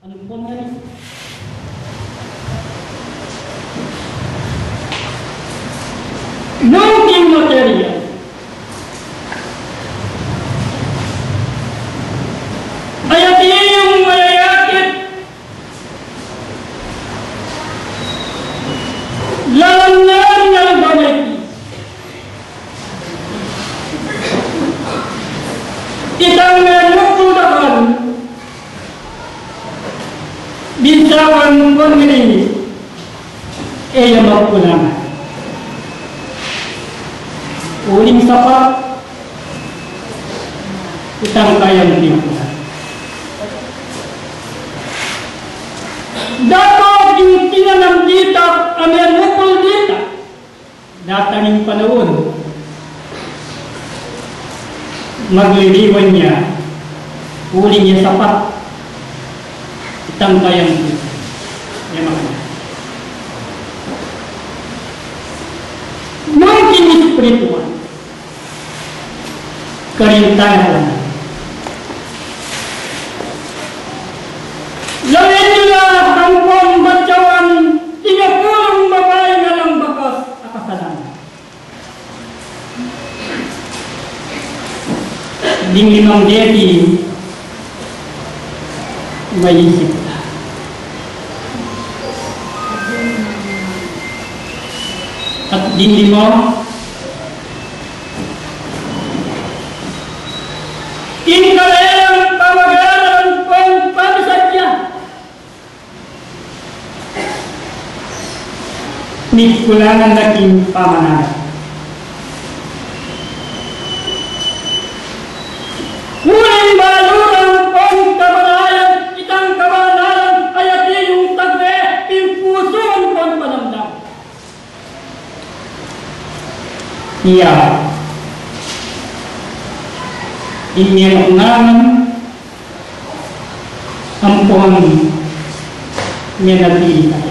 Ano po nga rin? Non-king material. Kaya yung mayayakit lalamnan ng bamay. Itang nanukulaan bintawan ko nilini yung magpulangan. Uling sapat itang kayang dimpulan. Dapat yung tinanang dita ang nukul dita datangin panahon magliliwan niya uling niya sapat itang kayang dita yan mga mungkin espiritual karintahan lain nila hanggang bacawan 30 babae na lang bakas akasalan. Ding limang deti may isip na. At ding lima inkalayang pamagalan pang pamisadya nikulangan naging pamanaga. Huling balurang pang kabanayan, itang kabanayan ayat yung tagre, impuson pang panamdam. Iya, inyanungan ampon menatili tayo.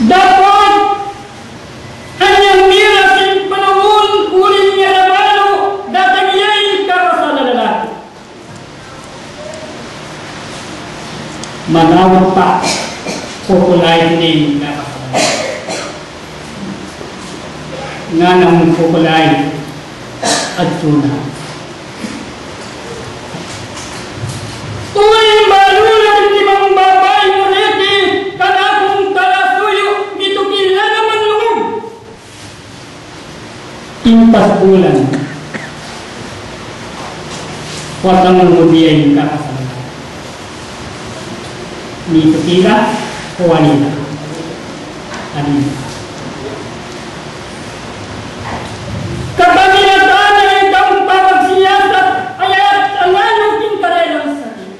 Dapat anyang mirasin panahon uling niya na balo datang iya'y karasa na lalaki. Manawag pa kukulay din karasa nga nang kukulay at tuna. Uy, malulang limang babae mo reti kanakong kalasuyo dito kila naman loob. Impas bulan watang mengudiyay kakasalan dito kila o wanita anita. Kapamilatan na itang papagsiyasat ayat ang anong kinkarelang sakit.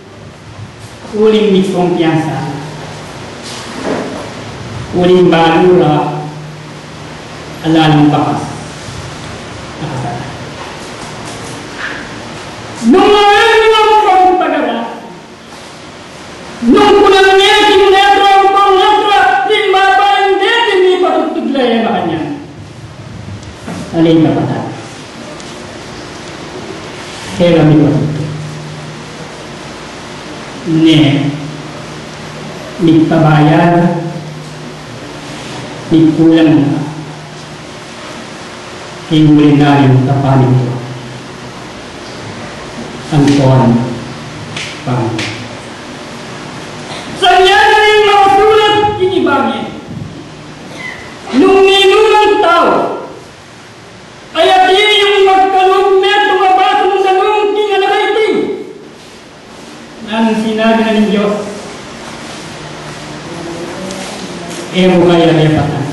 Uling may kumpiyansa. Uling balura alalong pakas. Nakasalan. Nung ngayon pang pagara, nung kunang nesing netro ang pang netra, din mabayang detin ni patutudlay ang kanya. Alin ka pata. Kaya kami ko. Ne, nagpabayad, nagkulang na, hingulin na yung kapanin ko. Ang kuhan, pang. Sanya na yung mga sulat, kinibangin. Nung ninunang tao, ayat yung magkalugmet ng abaso ng dalawang kinalakaiting. Nang sinabi na ng Diyos, ewo kaya lepatan.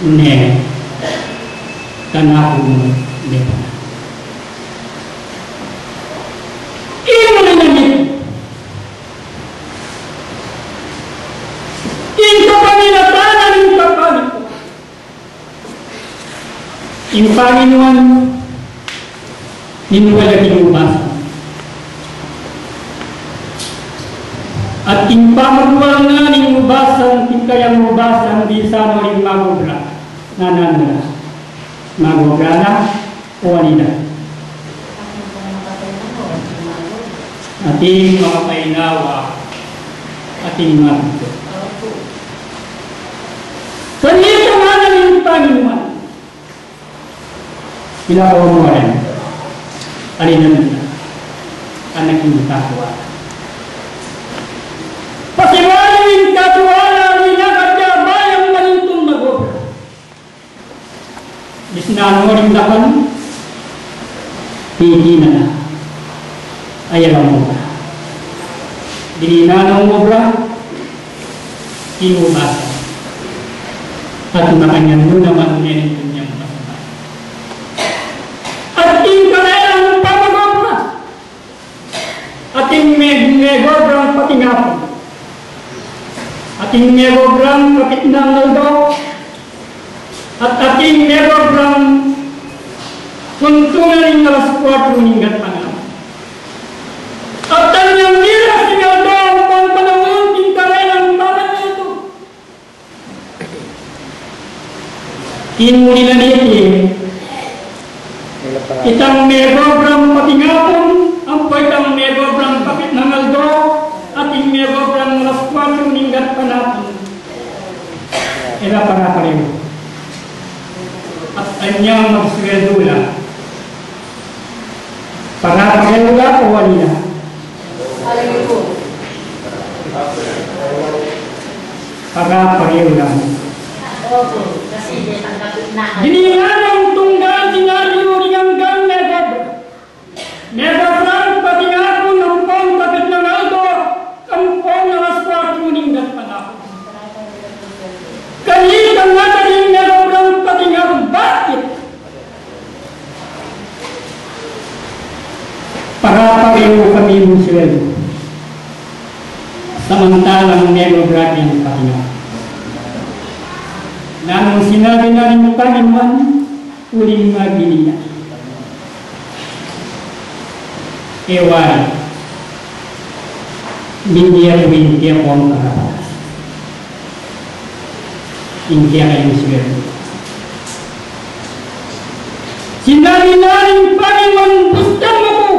Ne, tanakong lepatan. Imo na namit. Inkapanilatanan yung kapalit ko. Yung Panginoon, hinuwala kinubasa. At yung pamagwal na ningubasan, kayang mubasan, di sana rin magobra. Nananala. Magobra na, o anina. Ating mga kainawa, ating mga ito. Kanita nga ng Panginoon, pinakuha mo rin, alinamin na, anak yung katuwala. Pasiwala yung katuwala, rinakadyabayang manintong nagobra. Isnano rin na kan, hindi na ayaw mo ba? Dininanaw mo ba? Inubasan. At makanyan mo naman ngayon kanyang masama. At inkarayang pamagobra. At megobrang patingapon. At megobrang kapit ng naldo. At ating megobrang kuntungan ng alas 4 hinggat pangalan. At tanyang nila sinaldo ang pangpanawin inkarayang paman ito. Inuli na niya itang megobrang patingapon, ang itang megobrang kapit ng aldo, at yung megobrang alas 4 hinggat panapon. Ila para pareho. At kanyang magswedula. Para pareho na o wali na? Para pareho lang. Diningan ang tunggal tinariyo ringang gang Megabran patingapon ng pong kapit ng aldo, kampong ng aswat muninggat panapon. Kanina nga rin megabran patingapon, bakit? Para pareho kami muswelo. Samantalang megabran yung patingapon. Nang sinabi na rin Panginoon, uling magbiliya. Ewan, bindiya ko ang karapatas. Hindi kayo siguro. Sinabi na rin Panginoon, gusto mo ko.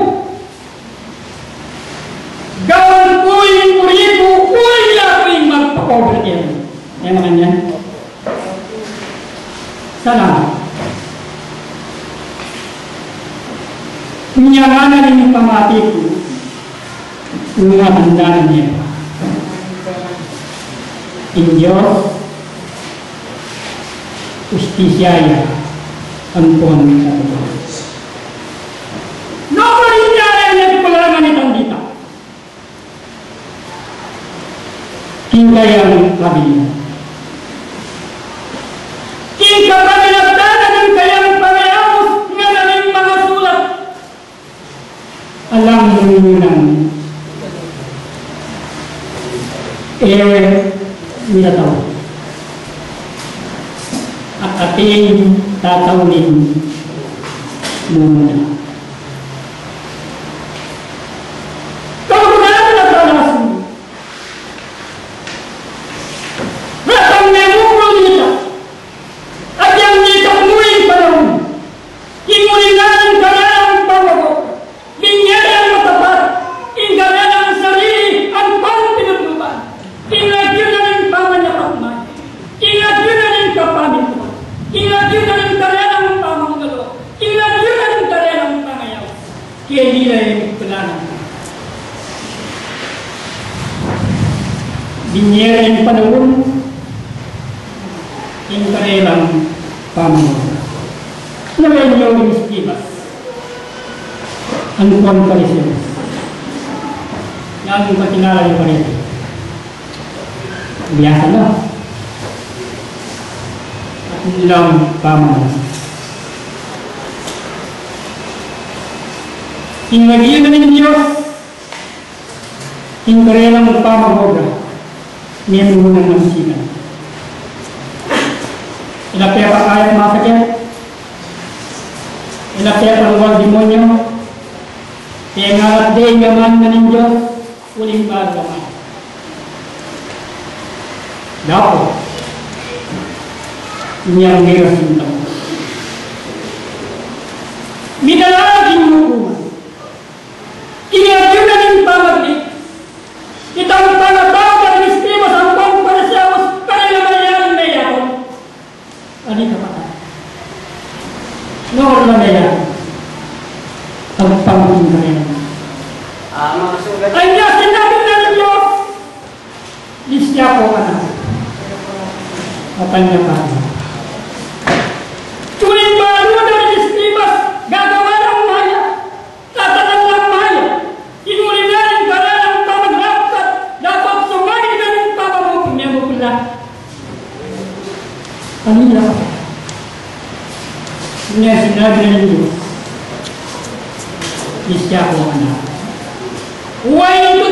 Gawin ko yung kuripo, kuya ko yung magpakovertiyan. Ay mga niyan. Salamat. Kunyanganan ng pamati ko, mga handaan niya. In Diyos, justisyaya, ang pon sa Diyos. Noko rin niya ay nagpalaman itong dito. Kingkayang kabilan. Kingkapagilagdanan ng kayang pangayamos nga naming mga sulat. Alam mo lang, nilataw. At ating tatawin muna. Binyera yung panahon, yung kailang pamumuno. Naman yung iskibas. Ang kontrasyon. Yan yung patinala yung parito. Biasa na. At nilang pamumuno. Inagyan na ng Diyos, yung kailang pamumuno. Niyan mo ng mansinan. Ilapya pa kahit masakit. Ilapya pa ang demonyo. Kaya nga at day gaman na ng Diyos, uling bagaman. Dapo. Niyang meron sinta mo. Siya po anak at kanyang bahay. Sulit baru dari Escribas, gagawa ng maya, tatanan ng maya, inulinan ng karalang pamagrapat, dapat sumali na ng pamamukong niya mo pula. Kanila ka. Niya sinabi ng Diyos, siya po anak. Huwag ito